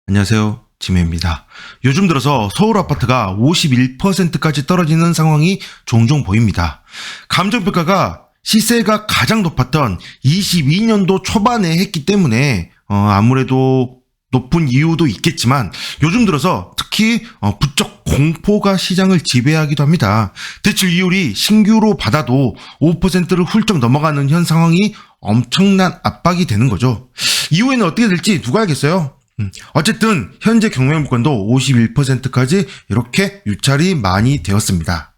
안녕하세요. 지메입니다. 요즘 들어서 서울 아파트가 51%까지 떨어지는 상황이 종종 보입니다. 감정평가가 시세가 가장 높았던 22년도 초반에 했기 때문에 아무래도 높은 이유도 있겠지만 요즘 들어서 특히 부쩍 공포가 시장을 지배하기도 합니다. 대출 이율이 신규로 받아도 5%를 훌쩍 넘어가는 현 상황이 엄청난 압박이 되는 거죠. 이후에는 어떻게 될지 누가 알겠어요? 어쨌든 현재 경매 물건도 51%까지 이렇게 유찰이 많이 되었습니다.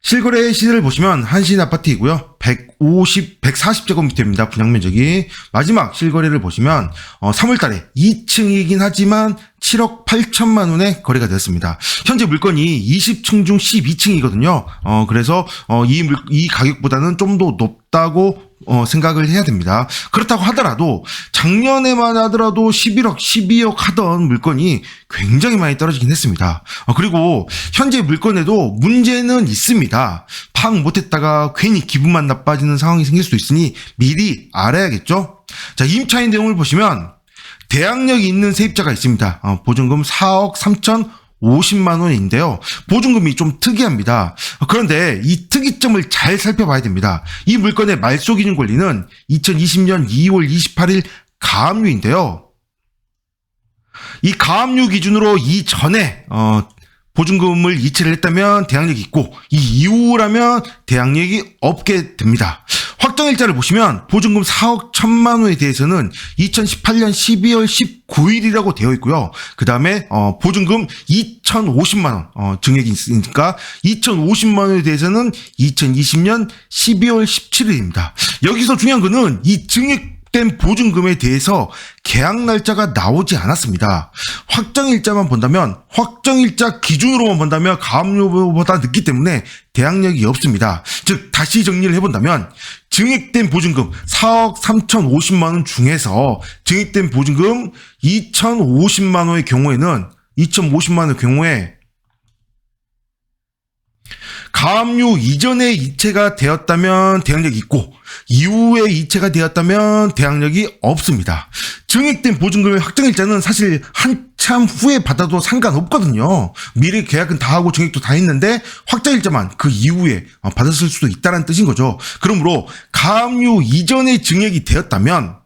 실거래 시세를 보시면 한신 아파트이고요. 140제곱미터입니다. 분양 면적이. 마지막 실거래를 보시면 3월달에 2층이긴 하지만 7억 8천만 원에 거래가 되었습니다. 현재 물건이 20층 중 12층이거든요. 그래서 이 가격보다는 좀 더 높다고 생각을 해야 됩니다. 그렇다고 하더라도 작년에만 하더라도 11억, 12억 하던 물건이 굉장히 많이 떨어지긴 했습니다. 그리고 현재 물건에도 문제는 있습니다. 파악 못했다가 괜히 기분만 나빠지는 상황이 생길 수도 있으니 미리 알아야겠죠. 자, 임차인 내용을 보시면 대항력이 있는 세입자가 있습니다. 보증금 4억 3,050만 원인데요. 보증금이 좀 특이합니다. 그런데 이 특이점을 잘 살펴봐야 됩니다. 이 물건의 말소기준 권리는 2020년 2월 28일 가압류인데요. 이 가압류 기준으로 이전에 보증금을 이체를 했다면 대항력이 있고 이 이후라면 대항력이 없게 됩니다. 확정일자를 보시면 보증금 4억 1천만 원에 대해서는 2018년 12월 19일이라고 되어 있고요. 그 다음에 보증금 2,050만 원 증액이 있으니까 2,050만 원에 대해서는 2020년 12월 17일입니다. 여기서 중요한 거는 이 증액된 보증금에 대해서 계약 날짜가 나오지 않았습니다. 확정일자만 본다면 확정일자 기준으로만 본다면 가압류보다 늦기 때문에 대항력이 없습니다. 즉 다시 정리를 해본다면 증액된 보증금 4억 3,050만 원 중에서 증액된 보증금 2,050만 원의 경우에는 2,050만 원의 경우에 가압류 이전에 이체가 되었다면 대항력이 있고 이후에 이체가 되었다면 대항력이 없습니다. 증액된 보증금의 확정일자는 사실 한참 후에 받아도 상관없거든요. 미리 계약은 다 하고 증액도 다 했는데 확정일자만 그 이후에 받았을 수도 있다는 뜻인 거죠. 그러므로 가압류 이전에 증액이 되었다면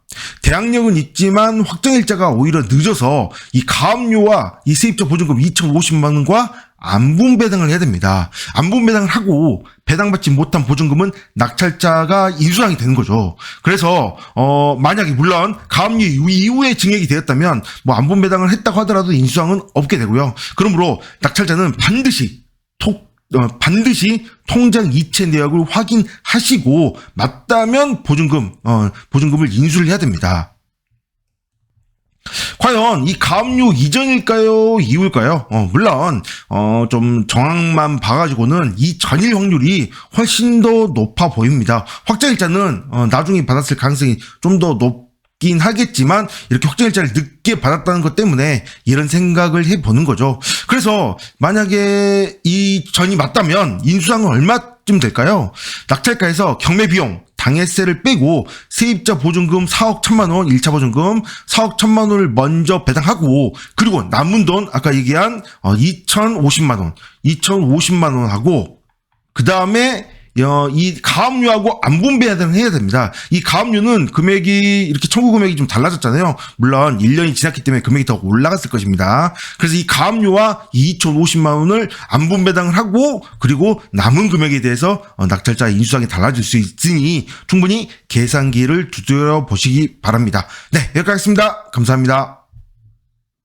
대항력은 있지만 확정일자가 오히려 늦어서 이 가압류와 이 세입자 보증금 2,050만 원과 안분 배당을 해야 됩니다. 안분 배당을 하고 배당받지 못한 보증금은 낙찰자가 인수하게 되는 거죠. 그래서 만약에 물론 가압류 이후에 증액이 되었다면 뭐 안분 배당을 했다고 하더라도 인수항은 없게 되고요. 그러므로 낙찰자는 반드시 통장 이체 내역을 확인하시고 맞다면 보증금을 인수를 해야 됩니다. 과연 이 가압류 이전일까요? 이후일까요? 물론 좀 정황만 봐가지고는 이 전일 확률이 훨씬 더 높아 보입니다. 확정일자는 나중에 받았을 가능성이 좀 더 높긴 하겠지만 이렇게 확정일자를 늦게 받았다는 것 때문에 이런 생각을 해보는 거죠. 그래서 만약에 이 전이 맞다면 인수상은 얼마쯤 될까요? 낙찰가에서 경매비용 당해세를 빼고 세입자 보증금 4억 1천만 원 1차 보증금 4억 1천만 원을 먼저 배당하고 그리고 남은 돈 아까 얘기한 2,050만 원 하고 그 다음에 이 가압류하고 안분 배당을 해야 됩니다. 이 가압류는 금액이 이렇게 청구 금액이 좀 달라졌잖아요. 물론 1년이 지났기 때문에 금액이 더 올라갔을 것입니다. 그래서 이 가압류와 2,050만 원을 안분 배당을 하고 그리고 남은 금액에 대해서 낙찰자 인수상이 달라질 수 있으니 충분히 계산기를 두드려 보시기 바랍니다. 네, 여기까지 하겠습니다. 감사합니다.